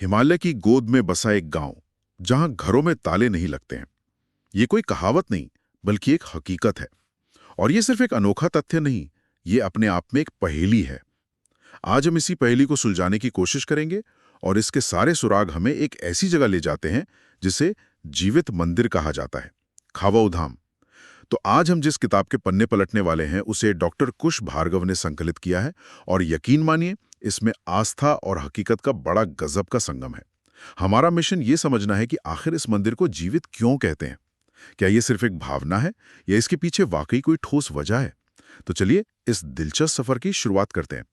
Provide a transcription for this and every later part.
हिमालय की गोद में बसा एक गांव जहां घरों में ताले नहीं लगते हैं। ये कोई कहावत नहीं, बल्कि एक हकीकत है। और ये सिर्फ एक अनोखा तथ्य नहीं, ये अपने आप में एक पहेली है। आज हम इसी पहेली को सुलझाने की कोशिश करेंगे और इसके सारे सुराग हमें एक ऐसी जगह ले जाते हैं जिसे जीवित मंदिर कहा जाता है, खाबऊ धाम। तो आज हम जिस किताब के पन्ने पलटने वाले हैं उसे डॉक्टर कुश भार्गव ने संकलित किया है और यकीन मानिए इसमें आस्था और हकीकत का बड़ा गजब का संगम है। हमारा मिशन ये समझना है कि आखिर इस मंदिर को जीवित क्यों कहते हैं। क्या ये सिर्फ एक भावना है या इसके पीछे वाकई कोई ठोस वजह है? तो चलिए इस दिलचस्प सफर की शुरुआत करते हैं।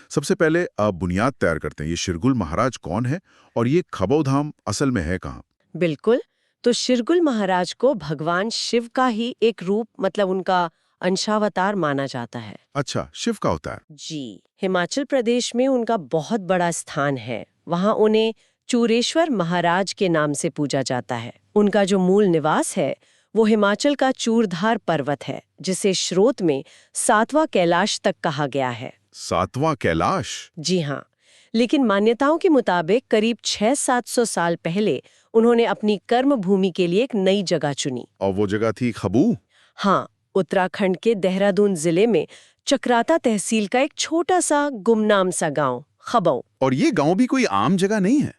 सबसे पहले बुनियाद तैयार करते हैं। ये शिरगुल महाराज कौन है और ये खबऊ धाम असल में है कहाँ? बिल्कुल। तो शिरगुल महाराज को भगवान शिव का ही एक रूप मतलब उनका अंशावतार माना जाता है। अच्छा, शिव का अवतार। जी, हिमाचल प्रदेश में उनका बहुत बड़ा स्थान है। वहाँ उन्हें चूरेश्वर महाराज के नाम से पूजा जाता है। उनका जो मूल निवास है वो हिमाचल का चूरधार पर्वत है, जिसे स्रोत में 7वां कैलाश तक कहा गया है। 7वां कैलाश? जी हाँ, लेकिन मान्यताओं के मुताबिक करीब 600-700 साल पहले उन्होंने अपनी कर्म भूमि के लिए एक नई जगह चुनी। और वो जगह थी खबू? हाँ, उत्तराखंड के देहरादून जिले में चक्राता तहसील का एक छोटा सा गुमनाम सा गांव खबऊ। और ये गांव भी कोई आम जगह नहीं है।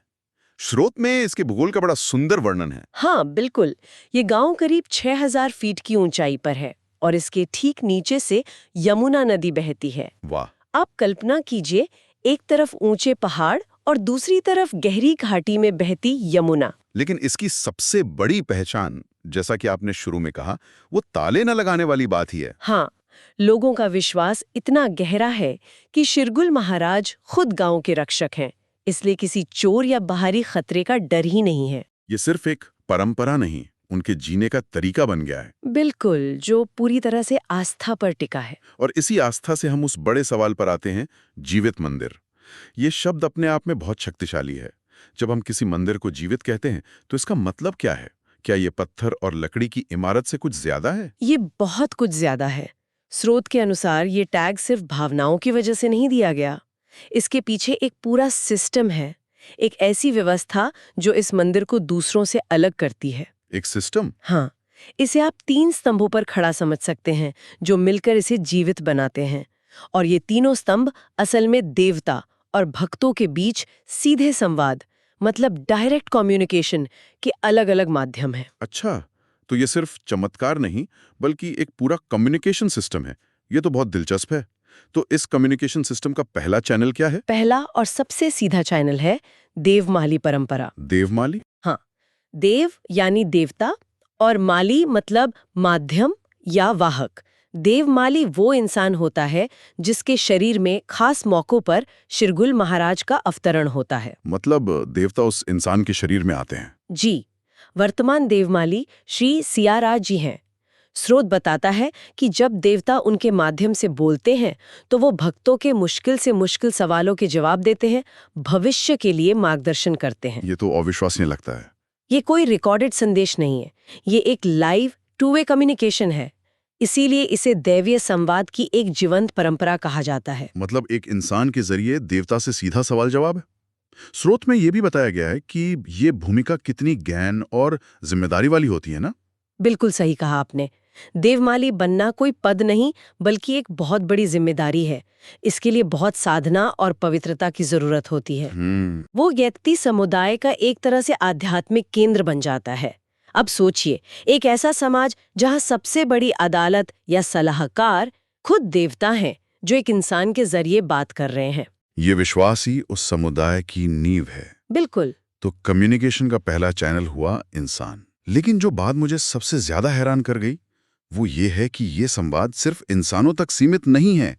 स्रोत में इसके भूगोल का बड़ा सुंदर वर्णन है। हाँ बिल्कुल, ये गांव करीब 6000 फीट की ऊंचाई पर है और इसके ठीक नीचे से यमुना नदी बहती है। वाह! आप कल्पना कीजिए, एक तरफ ऊंचे पहाड़ और दूसरी तरफ गहरी घाटी में बहती यमुना। लेकिन इसकी सबसे बड़ी पहचान, जैसा कि आपने शुरू में कहा, वो ताले न लगाने वाली बात ही है। हाँ, लोगों का विश्वास इतना गहरा है कि शिरगुल महाराज खुद गांव के रक्षक हैं, इसलिए किसी चोर या बाहरी खतरे का डर ही नहीं है। ये सिर्फ एक परंपरा नहीं, उनके जीने का तरीका बन गया है। बिल्कुल, जो पूरी तरह से आस्था पर टिका है। और इसी आस्था से हम उस बड़े सवाल पर आते हैं, जीवित मंदिर। ये शब्द अपने आप में बहुत शक्तिशाली है। जब हम किसी मंदिर को जीवित कहते हैं तो इसका मतलब क्या है? क्या ये पत्थर और लकड़ी की इमारत से कुछ ज्यादा है? ये बहुत कुछ ज्यादा है। स्रोत के अनुसार ये टैग सिर्फ भावनाओं की वजह से नहीं दिया गया। इसके पीछे एक पूरा सिस्टम है, एक ऐसी व्यवस्था जो इस मंदिर को दूसरों से अलग करती है। एक सिस्टम? हाँ, इसे आप 3 स्तंभों पर खड़ा समझ सकते हैं जो मिलकर इसे जीवित बनाते हैं। और ये तीनों स्तंभ असल में देवता और भक्तों के बीच सीधे संवाद मतलब डायरेक्ट कम्युनिकेशन के अलग-अलग माध्यम हैं। अच्छा, तो ये सिर्फ चमत्कार नहीं, बल्कि एक पूरा कम्युनिकेशन सिस्टम है। ये तो बहुत दिलचस्प है। तो इस कम्युनिकेशन सिस्टम का पहला चैनल क्या है? पहला और सबसे सीधा चैनल है देवमाली परंपरा। देवमाली? हाँ, देव यानी देवता और माली मतलब माध्यम या वाहक। देवमाली वो इंसान होता है जिसके शरीर में खास मौकों पर शिरगुल महाराज का अवतरण होता है। मतलब देवता उस इंसान के शरीर में आते हैं? जी, वर्तमान देवमाली श्री सियाराज जी हैं। स्रोत बताता है कि जब देवता उनके माध्यम से बोलते हैं तो वो भक्तों के मुश्किल से मुश्किल सवालों के जवाब देते हैं, भविष्य के लिए मार्गदर्शन करते हैं। ये तो अविश्वसनीय लगता है। ये कोई रिकॉर्डेड संदेश नहीं है, ये एक लाइव टू वे कम्युनिकेशन है। इसीलिए इसे दैवीय संवाद की एक जीवंत परंपरा कहा जाता है। मतलब एक इंसान के जरिए देवता से सीधा सवाल जवाब है। स्रोत में यह भी बताया गया है कि ये भूमिका कितनी गहन और जिम्मेदारी वाली होती है ना? बिल्कुल सही कहा आपने। देवमाली बनना कोई पद नहीं, बल्कि एक बहुत बड़ी जिम्मेदारी है। इसके लिए बहुत साधना और पवित्रता की जरूरत होती है। वो व्यक्ति समुदाय का एक तरह से आध्यात्मिक केंद्र बन जाता है। अब सोचिए, एक ऐसा समाज जहां सबसे बड़ी अदालत या सलाहकार खुद देवता हैं, जो एक इंसान के जरिए बात कर रहे हैं। ये विश्वास ही उस समुदाय की नींव है। बिल्कुल। तो कम्युनिकेशन का पहला चैनल हुआ इंसान। लेकिन जो बात मुझे सबसे ज्यादा हैरान कर गई वो ये है कि ये संवाद सिर्फ इंसानों तक सीमित नहीं है।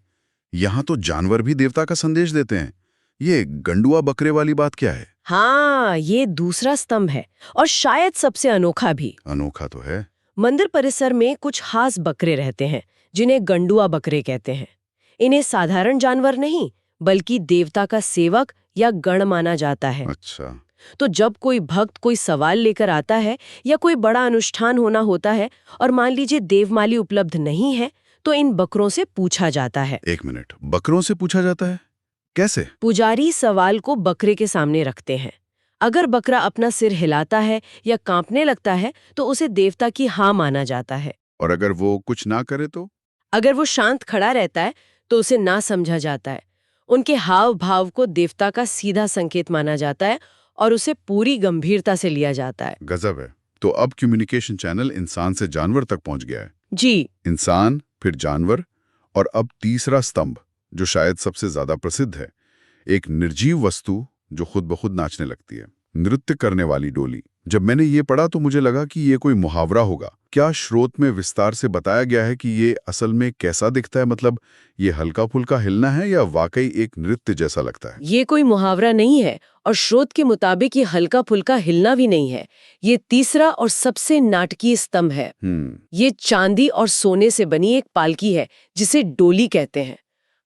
यहाँ तो जानवर भी देवता का संदेश देते हैं। ये गंडुआ बकरे वाली बात क्या है? हाँ, ये दूसरा स्तंभ है और शायद सबसे अनोखा भी। अनोखा तो है। मंदिर परिसर में कुछ खास बकरे रहते हैं जिन्हें गंडुआ बकरे कहते हैं। इन्हें साधारण जानवर नहीं, बल्कि देवता का सेवक या गण माना जाता है। अच्छा। तो जब कोई भक्त कोई सवाल लेकर आता है या कोई बड़ा अनुष्ठान होना होता है और मान लीजिए देवमाली उपलब्ध नहीं है, तो इन बकरों से पूछा जाता है। एक मिनट, बकरों से पूछा जाता है? कैसे? पुजारी सवाल को बकरे के सामने रखते हैं। अगर बकरा अपना सिर हिलाता है या कांपने लगता है तो उसे देवता की हाँ माना जाता है। और अगर वो कुछ ना करे तो? अगर वो शांत खड़ा रहता है तो उसे ना समझा जाता है। उनके हाव भाव को देवता का सीधा संकेत माना जाता है और उसे पूरी गंभीरता से लिया जाता है। गजब है। तो अब कम्युनिकेशन चैनल इंसान से जानवर तक पहुंच गया है। जी। इंसान, फिर जानवर, और अब तीसरा स्तंभ जो शायद सबसे ज्यादा प्रसिद्ध है, एक निर्जीव वस्तु जो खुद ब खुद नाचने लगती है, नृत्य करने वाली डोली। जब मैंने ये पढ़ा तो मुझे लगा कि ये कोई मुहावरा होगा। क्या स्रोत में विस्तार से बताया गया है कि ये असल में कैसा दिखता है? मतलब ये हल्का फुल्का हिलना है या वाकई एक नृत्य जैसा लगता है? ये कोई मुहावरा नहीं है और स्रोत के मुताबिक ये हल्का फुल्का हिलना भी नहीं है। ये तीसरा और सबसे नाटकीय स्तंभ है। ये चांदी और सोने से बनी एक पालकी है जिसे डोली कहते हैं।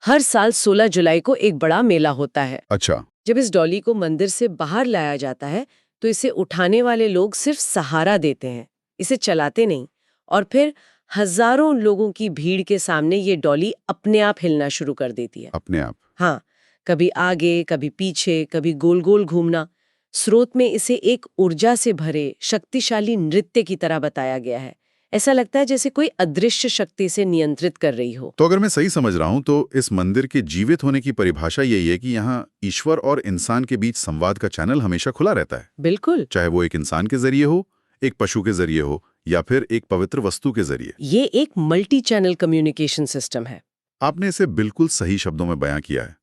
हर साल 16 जुलाई को एक बड़ा मेला होता है। अच्छा। जब इस डोली को मंदिर से बाहर लाया जाता है तो इसे उठाने वाले लोग सिर्फ सहारा देते हैं, इसे चलाते नहीं। और फिर हजारों लोगों की भीड़ के सामने ये डोली अपने आप हिलना शुरू कर देती है। अपने आप? हाँ, कभी आगे, कभी पीछे, कभी गोल गोल घूमना। स्रोत में इसे एक ऊर्जा से भरे शक्तिशाली नृत्य की तरह बताया गया है। ऐसा लगता है जैसे कोई अदृश्य शक्ति से नियंत्रित कर रही हो। तो अगर मैं सही समझ रहा हूं तो इस मंदिर के जीवित होने की परिभाषा यही है कि यहाँ ईश्वर और इंसान के बीच संवाद का चैनल हमेशा खुला रहता है। बिल्कुल। चाहे वो एक इंसान के जरिए हो, एक पशु के जरिए हो, या फिर एक पवित्र वस्तु के जरिए। ये एक मल्टी चैनल कम्युनिकेशन सिस्टम है। आपने इसे बिल्कुल सही शब्दों में बयां किया है।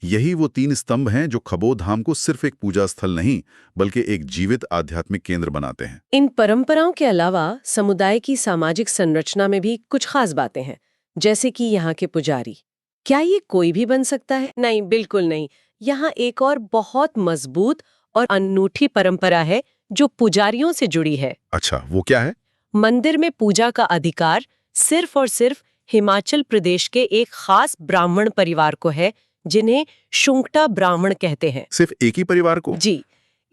यही वो 3 स्तंभ हैं जो खबो धाम को सिर्फ एक पूजा स्थल नहीं बल्कि एक जीवित आध्यात्मिक केंद्र बनाते हैं। इन परंपराओं के अलावा समुदाय की सामाजिक संरचना में भी कुछ खास बातें हैं, जैसे कि यहाँ के पुजारी। क्या ये कोई भी बन सकता है? नहीं, बिल्कुल नहीं। यहाँ एक और बहुत मजबूत और अनूठी परंपरा है जो पुजारियों से जुड़ी है। अच्छा, वो क्या है? मंदिर में पूजा का अधिकार सिर्फ और सिर्फ हिमाचल प्रदेश के एक खास ब्राह्मण परिवार को है, जिन्हें शुंगटा ब्राह्मण कहते हैं। सिर्फ एक ही परिवार को? जी।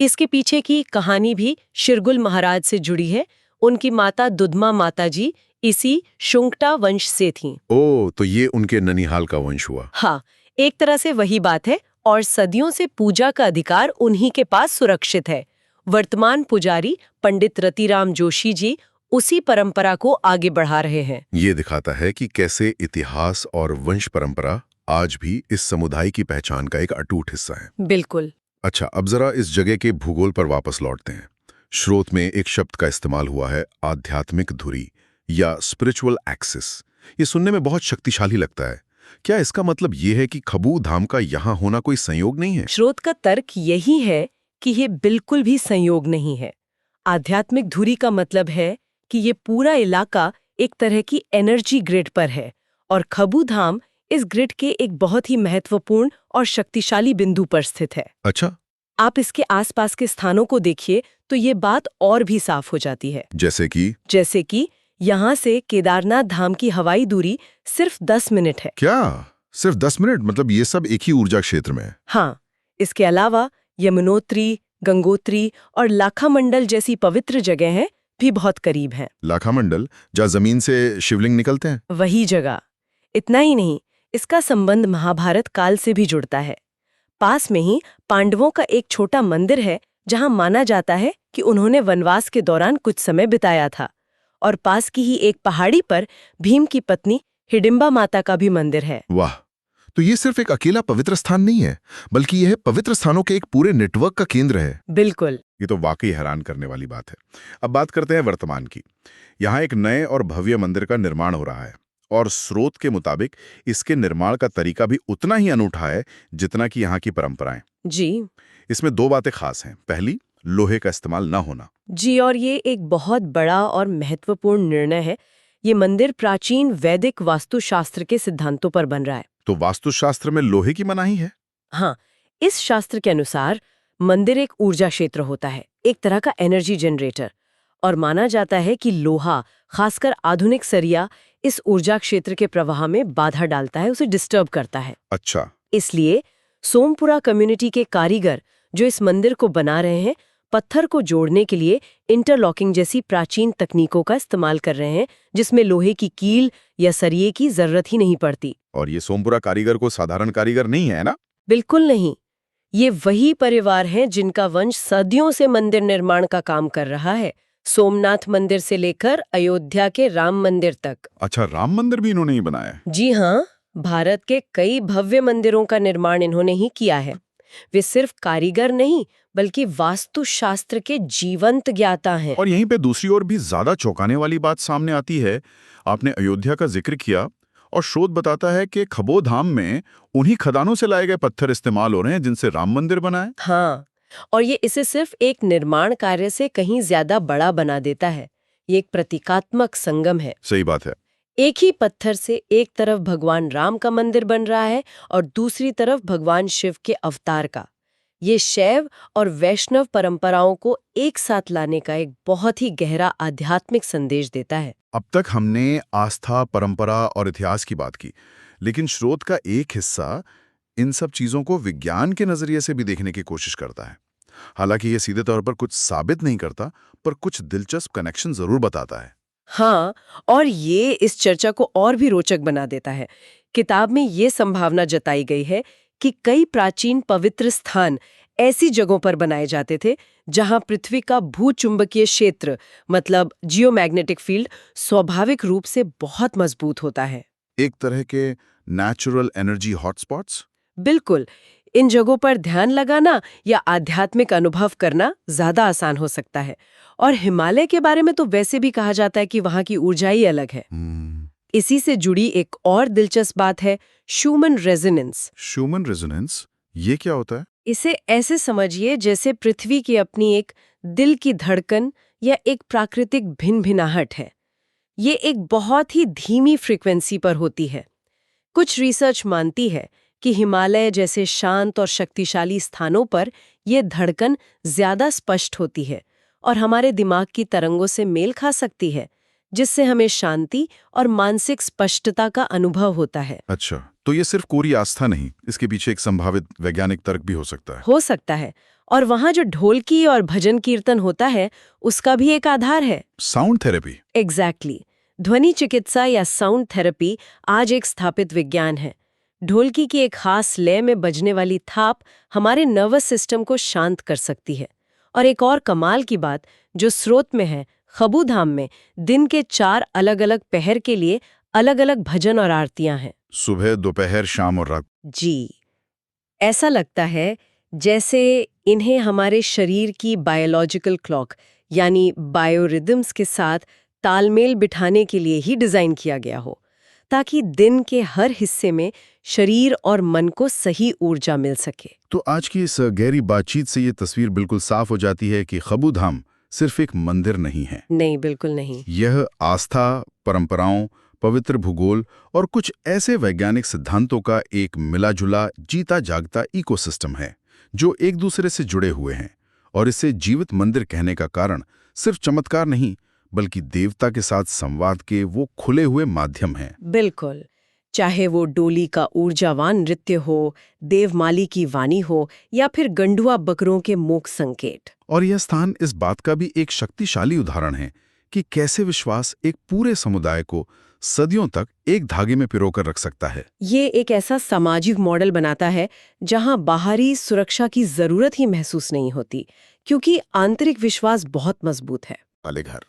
इसके पीछे की कहानी भी शिरगुल महाराज से जुड़ी है। उनकी माता दुधमा माता जी इसी शुंगटा वंश से थीं। ओह, तो ये उनके ननिहाल का वंश हुआ। हाँ, एक तरह से वही बात है और सदियों से पूजा का अधिकार उन्हीं के पास सुरक्षित है। वर्तमान पुजारी पंडित रतिराम जोशी जी उसी परंपरा को आगे बढ़ा रहे हैं। ये दिखाता है कि कैसे इतिहास और वंश परंपरा आज भी इस समुदाय की पहचान का एक अटूट हिस्सा है। बिल्कुल। अच्छा, अब जरा इस जगह के भूगोल पर वापस लौटते हैं। स्रोत में एक शब्द का इस्तेमाल हुआ है, आध्यात्मिक धुरी या स्पिरिचुअल एक्सिस। ये सुनने में बहुत शक्तिशाली लगता है। क्या इसका मतलब ये है कि खबू धाम का यहाँ होना कोई संयोग नहीं है? स्रोत का तर्क यही है कि ये बिल्कुल भी संयोग नहीं है। आध्यात्मिक धुरी का मतलब है कि ये पूरा इलाका एक तरह की एनर्जी ग्रिड पर है और खबू धाम इस ग्रिड के एक बहुत ही महत्वपूर्ण और शक्तिशाली बिंदु पर स्थित है। अच्छा। आप इसके आसपास के स्थानों को देखिए तो ये बात और भी साफ हो जाती है। जैसे कि यहाँ से केदारनाथ धाम की हवाई दूरी सिर्फ 10 मिनट है। क्या सिर्फ 10 मिनट? मतलब ये सब एक ही ऊर्जा क्षेत्र में है? हाँ, इसके अलावा यमुनोत्री, गंगोत्री और लाखामंडल जैसी पवित्र जगह भी बहुत करीब हैं। लाखामंडल, जहाँ जमीन से शिवलिंग निकलते हैं? वही जगह। इतना ही नहीं, इसका संबंध महाभारत काल से भी जुड़ता है। पास में ही पांडवों का एक छोटा मंदिर है जहां माना जाता है कि उन्होंने वनवास के दौरान कुछ समय बिताया था। और पास की ही एक पहाड़ी पर भीम की पत्नी हिडिंबा माता का भी मंदिर है। वाह! तो ये सिर्फ एक अकेला पवित्र स्थान नहीं है, बल्कि यह पवित्र स्थानों के एक पूरे नेटवर्क का केंद्र है। बिल्कुल। ये तो वाकई हैरान करने वाली बात है। अब बात करते हैं वर्तमान की। यहाँ एक नए और भव्य मंदिर का निर्माण हो रहा है और स्रोत के मुताबिक इसके निर्माण का तरीका भी उतना ही अनूठा है जितना कि यहाँ की परंपराएं। जी। इसमें 2 बातें खास हैं। पहली, लोहे का इस्तेमाल न होना। जी, और ये एक बहुत बड़ा और महत्वपूर्ण निर्णय है। ये मंदिर प्राचीन वैदिक वास्तुशास्त्र के सिद्धांतों पर बन रहा है। तो वास्तुशास्त्र में लोहे की मनाही है? हाँ, इस शास्त्र के अनुसार मंदिर एक ऊर्जा क्षेत्र होता है, एक तरह का एनर्जी जनरेटर, और माना जाता है कि लोहा, खासकर आधुनिक सरिया, इस ऊर्जा क्षेत्र के प्रवाह में बाधा डालता है, उसे डिस्टर्ब करता है। अच्छा। इसलिए सोमपुरा कम्युनिटी के कारीगर जो इस मंदिर को बना रहे हैं, पत्थर को जोड़ने के लिए इंटरलॉकिंग जैसी प्राचीन तकनीकों का इस्तेमाल कर रहे हैं, जिसमें लोहे की कील या सरिये की जरूरत ही नहीं पड़ती। और ये सोमपुरा कारीगर को साधारण कारीगर नहीं है ना? बिल्कुल नहीं। ये वही परिवार हैं जिनका वंश सदियों से मंदिर निर्माण का काम कर रहा है, सोमनाथ मंदिर से लेकर अयोध्या के राम मंदिर तक। अच्छा, राम मंदिर भी इन्होंने ही बनाया है? जी हाँ, भारत के कई भव्य मंदिरों का निर्माण इन्होंने ही किया है। वे सिर्फ कारीगर नहीं बल्कि वास्तुशास्त्र के जीवंत ज्ञाता हैं। और यहीं पे दूसरी ओर भी ज्यादा चौंकाने वाली बात सामने आती है। आपने अयोध्या का जिक्र किया और शोध बताता है कि खबोधाम में उन्हीं खदानों से लाए गए पत्थर इस्तेमाल हो रहे हैं जिनसे राम मंदिर बना है। हाँ, और ये इसे सिर्फ एक निर्माण कार्य से कहीं ज्यादा बड़ा बना देता है। ये एक प्रतीकात्मक संगम है। सही बात है। एक ही पत्थर से एक तरफ भगवान राम का मंदिर बन रहा है और दूसरी तरफ भगवान शिव के अवतार का। ये शैव और वैष्णव परंपराओं को एक साथ लाने का एक बहुत ही गहरा आध्यात्मिक संदेश देता है। अब तक हमने आस्था, परंपरा और इतिहास की बात की, लेकिन स्रोत का एक हिस्सा इन सब चीजों को विज्ञान के नजरिए से भी देखने की कोशिश करता है। हालांकि ये सीधे तौर पर कुछ साबित नहीं करता, पर कुछ दिलचस्प कनेक्शन जरूर बताता है। हाँ, और ये इस चर्चा को और भी रोचक बना देता है। किताब में ये संभावना जताई गई है कि कई प्राचीन पवित्र स्थान ऐसी जगहों पर बनाए जाते थे जहां पृथ्वी का भूचुंबकीय क्षेत्र मतलब जियोमैग्नेटिक फील्ड स्वाभाविक रूप से बहुत मजबूत होता है। एक तरह के नेचुरल एनर्जी हॉटस्पॉट्स। बिल्कुल, इन जगहों पर ध्यान लगाना या आध्यात्मिक अनुभव करना ज्यादा आसान हो सकता है। और हिमालय के बारे में तो वैसे भी कहा जाता है कि वहां की ऊर्जा ही अलग है। इसी से जुड़ी एक और दिलचस्प बात है शूमन रेजोनेंस। शूमन रेजोनेंस, ये क्या होता है? इसे ऐसे समझिए जैसे पृथ्वी की अपनी एक दिल की धड़कन या एक प्राकृतिक भिनभिनाहट है। ये एक बहुत ही धीमी फ्रीक्वेंसी पर होती है। कुछ रिसर्च मानती है कि हिमालय जैसे शांत और शक्तिशाली स्थानों पर यह धड़कन ज्यादा स्पष्ट होती है और हमारे दिमाग की तरंगों से मेल खा सकती है, जिससे हमें शांति और मानसिक स्पष्टता का अनुभव होता है। अच्छा, तो ये सिर्फ कोरी आस्था नहीं, इसके पीछे एक संभावित वैज्ञानिक तर्क भी हो सकता है। हो सकता है। और वहाँ जो ढोलकी और भजन कीर्तन होता है उसका भी एक आधार है। Sound therapy. एग्जैक्टली। ध्वनि चिकित्सा या साउंड थेरेपी आज एक स्थापित विज्ञान है। ढोलकी की एक खास लय में बजने वाली थाप हमारे नर्वस सिस्टम को शांत कर सकती है। और एक और कमाल की बात जो स्रोत में है, खबूधाम में दिन के 4 अलग-अलग पहर के लिए अलग-अलग भजन और आरतियां हैं। सुबह, दोपहर, शाम और रात। जी, ऐसा लगता है जैसे इन्हें हमारे शरीर की बायोलॉजिकल क्लॉक यानी बायोरिदम्स के साथ तालमेल बिठाने के लिए ही डिजाइन किया गया हो, ताकि दिन के हर हिस्से में शरीर और मन को सही ऊर्जा मिल सके। तो आज की इस गहरी बातचीत से ये तस्वीर बिल्कुल साफ हो जाती है कि खबूधाम सिर्फ एक मंदिर नहीं है। नहीं, बिल्कुल नहीं। यह आस्था, परंपराओं, पवित्र भूगोल और कुछ ऐसे वैज्ञानिक सिद्धांतों का एक मिला-जुला, जीता जागता इकोसिस्टम है जो एक दूसरे से जुड़े हुए हैं। और इसे जीवित मंदिर कहने का कारण सिर्फ चमत्कार नहीं, बल्कि देवता के साथ संवाद के वो खुले हुए माध्यम हैं। बिल्कुल, चाहे वो डोली का ऊर्जावान नृत्य हो, देवमाली की वाणी हो या फिर गंडुआ बकरों के मूक संकेत। और यह स्थान इस बात का भी एक शक्तिशाली उदाहरण है कि कैसे विश्वास एक पूरे समुदाय को सदियों तक एक धागे में पिरोकर रख सकता है। ये एक ऐसा सामाजिक मॉडल बनाता है जहां बाहरी सुरक्षा की जरूरत ही महसूस नहीं होती, क्योंकि आंतरिक विश्वास बहुत मजबूत है। वाले घर।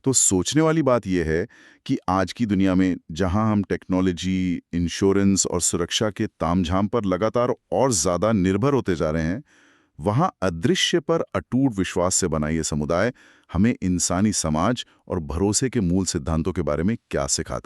तो सोचने वाली बात यह है कि आज की दुनिया में जहां हम टेक्नोलॉजी, इंश्योरेंस और सुरक्षा के तामझाम पर लगातार और ज्यादा निर्भर होते जा रहे हैं, वहां अदृश्य पर अटूट विश्वास से बना ये समुदाय हमें इंसानी समाज और भरोसे के मूल सिद्धांतों के बारे में क्या सिखाता है।